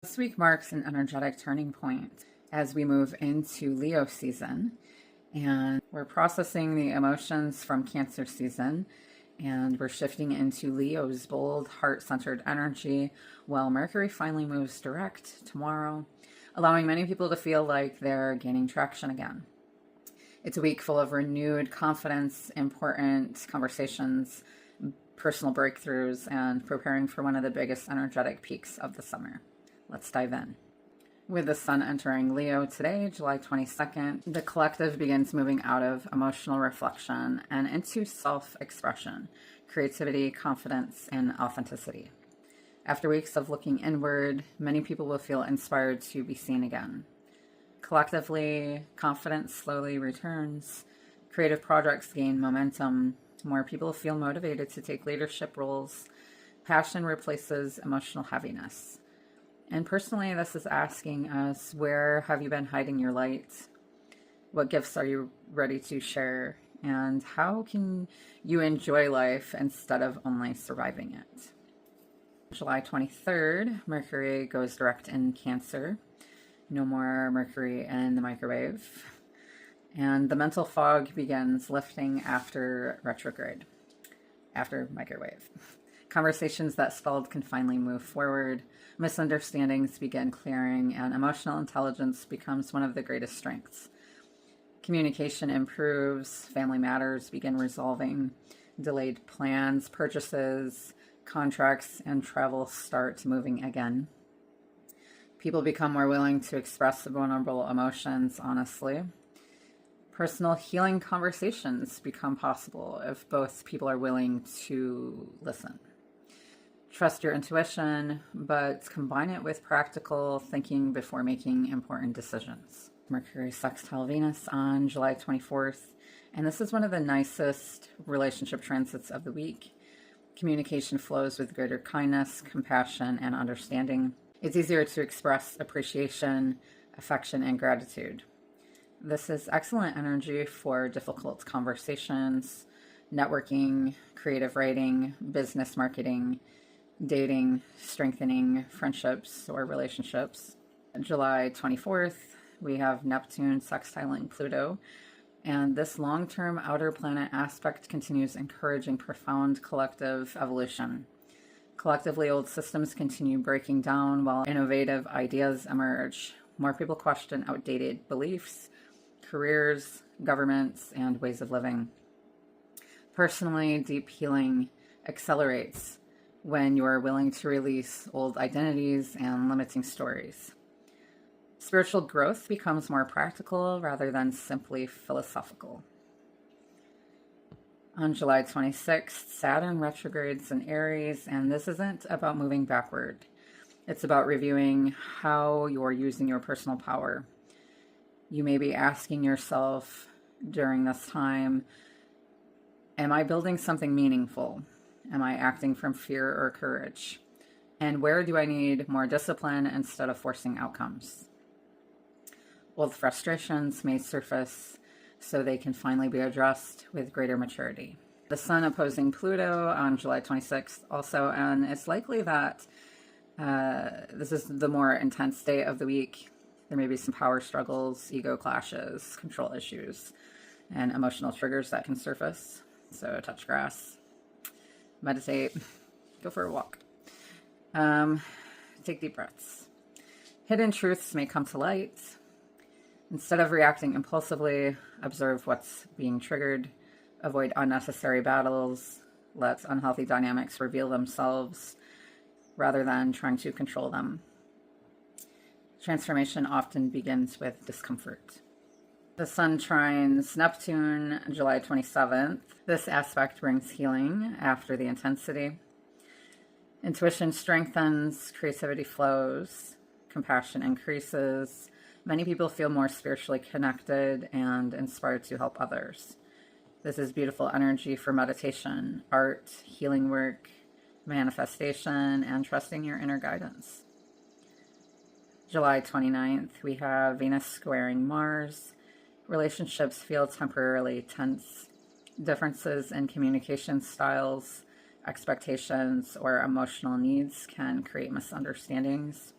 This week marks an energetic turning point as we move into Leo season, and we're processing the emotions from Cancer season, and we're shifting into Leo's bold, heart-centered energy while Mercury finally moves direct tomorrow, allowing many people to feel like they're gaining traction again. It's a week full of renewed confidence, important conversations, personal breakthroughs, and preparing for one of the biggest energetic peaks of the summer. Let's dive in. With the sun entering Leo today, July 22nd, the collective begins moving out of emotional reflection and into self-expression, creativity, confidence, and authenticity. After weeks of looking inward, many people will feel inspired to be seen again. Collectively, confidence slowly returns, creative projects gain momentum, more people feel motivated to take leadership roles, passion replaces emotional heaviness. And personally, this is asking us, where have you been hiding your light? What gifts are you ready to share? And how can you enjoy life instead of only surviving it? July 23rd, Mercury goes direct in Cancer. No more Mercury in the microwave. And the mental fog begins lifting after retrograde, after microwave. Conversations that stalled can finally move forward. Misunderstandings begin clearing, and emotional intelligence becomes one of the greatest strengths. Communication improves, family matters begin resolving, delayed plans, purchases, contracts, and travel start moving again. People become more willing to express vulnerable emotions honestly. Personal healing conversations become possible if both people are willing to listen. Trust your intuition, but combine it with practical thinking before making important decisions. Mercury sextile Venus on July 24th, and this is one of the nicest relationship transits of the week. Communication flows with greater kindness, compassion, and understanding. It's easier to express appreciation, affection, and gratitude. This is excellent energy for difficult conversations, networking, creative writing, business marketing, dating, strengthening friendships or relationships. July 24th, we have Neptune sextiling Pluto, and this long-term outer planet aspect continues encouraging profound collective evolution. Collectively, old systems continue breaking down while innovative ideas emerge. More people question outdated beliefs, careers, governments, and ways of living. Personally, deep healing accelerates when you are willing to release old identities and limiting stories. Spiritual growth becomes more practical rather than simply philosophical. On July 26th, Saturn retrogrades in Aries, and this isn't about moving backward. It's about reviewing how you're using your personal power. You may be asking yourself during this time, am I building something meaningful? Am I acting from fear or courage? And where do I need more discipline instead of forcing outcomes? Old frustrations may surface so they can finally be addressed with greater maturity. The Sun opposing Pluto on July 26th also, and it's likely that this is the more intense day of the week. There may be some power struggles, ego clashes, control issues, and emotional triggers that can surface. So touch grass, meditate, go for a walk, take deep breaths. Hidden truths may come to light. Instead of reacting impulsively, observe what's being triggered, avoid unnecessary battles, let unhealthy dynamics reveal themselves rather than trying to control them. Transformation often begins with discomfort. The Sun trines Neptune, July 27th. This aspect brings healing after the intensity. Intuition strengthens, creativity flows, compassion increases. Many people feel more spiritually connected and inspired to help others. This is beautiful energy for meditation, art, healing work, manifestation, and trusting your inner guidance. July 29th, we have Venus squaring Mars. Relationships feel temporarily tense. Differences in communication styles, expectations, or emotional needs can create misunderstandings.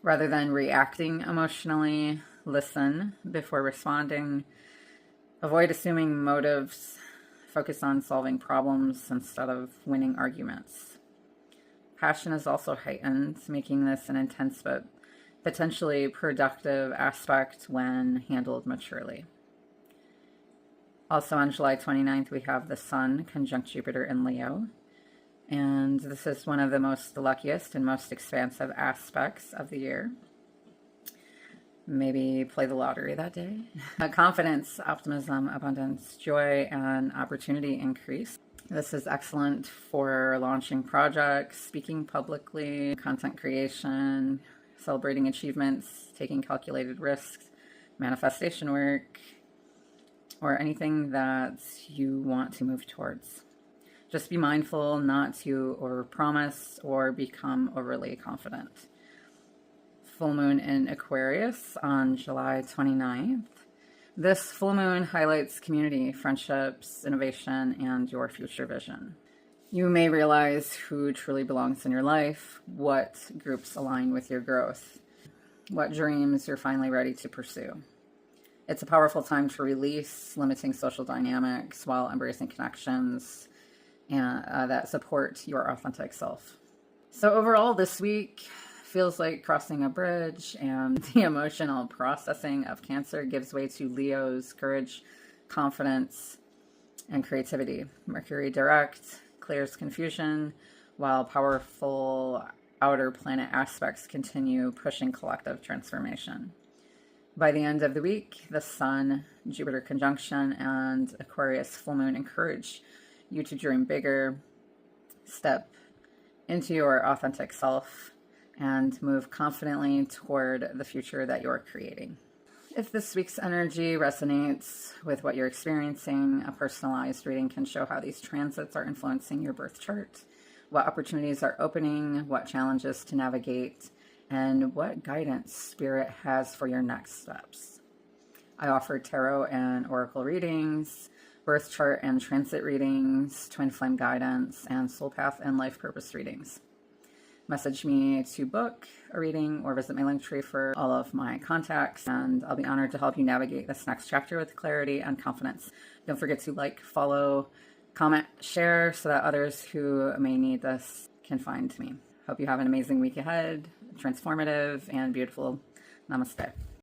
Rather than reacting emotionally, listen before responding. Avoid assuming motives. Focus on solving problems instead of winning arguments. Passion is also heightened, making this an intense but potentially productive aspect when handled maturely. Also on July 29th, we have the Sun conjunct Jupiter in Leo. And this is one of the most luckiest and most expansive aspects of the year. Maybe play the lottery that day. Confidence, optimism, abundance, joy, and opportunity increase. This is excellent for launching projects, speaking publicly, content creation, celebrating achievements, taking calculated risks, manifestation work, or anything that you want to move towards. Just be mindful not to overpromise or become overly confident. Full moon in Aquarius on July 29th. This full moon highlights community, friendships, innovation, and your future vision. You may realize who truly belongs in your life, what groups align with your growth, what dreams you're finally ready to pursue. It's a powerful time to release limiting social dynamics while embracing connections and that support your authentic self. So overall, this week feels like crossing a bridge, and the emotional processing of Cancer gives way to Leo's courage, confidence, and creativity. Mercury direct clears confusion, while powerful outer planet aspects continue pushing collective transformation. By the end of the week, the Sun, Jupiter conjunction, and Aquarius full moon encourage you to dream bigger, step into your authentic self, and move confidently toward the future that you're creating. If this week's energy resonates with what you're experiencing, a personalized reading can show how these transits are influencing your birth chart, what opportunities are opening, what challenges to navigate, and what guidance Spirit has for your next steps. I offer tarot and oracle readings, birth chart and transit readings, twin flame guidance, and soul path and life purpose readings. Message me to book a reading or visit my link tree for all of my contacts, and I'll be honored to help you navigate this next chapter with clarity and confidence. Don't forget to like, follow, comment, share so that others who may need this can find me. Hope you have an amazing week ahead, transformative and beautiful. Namaste.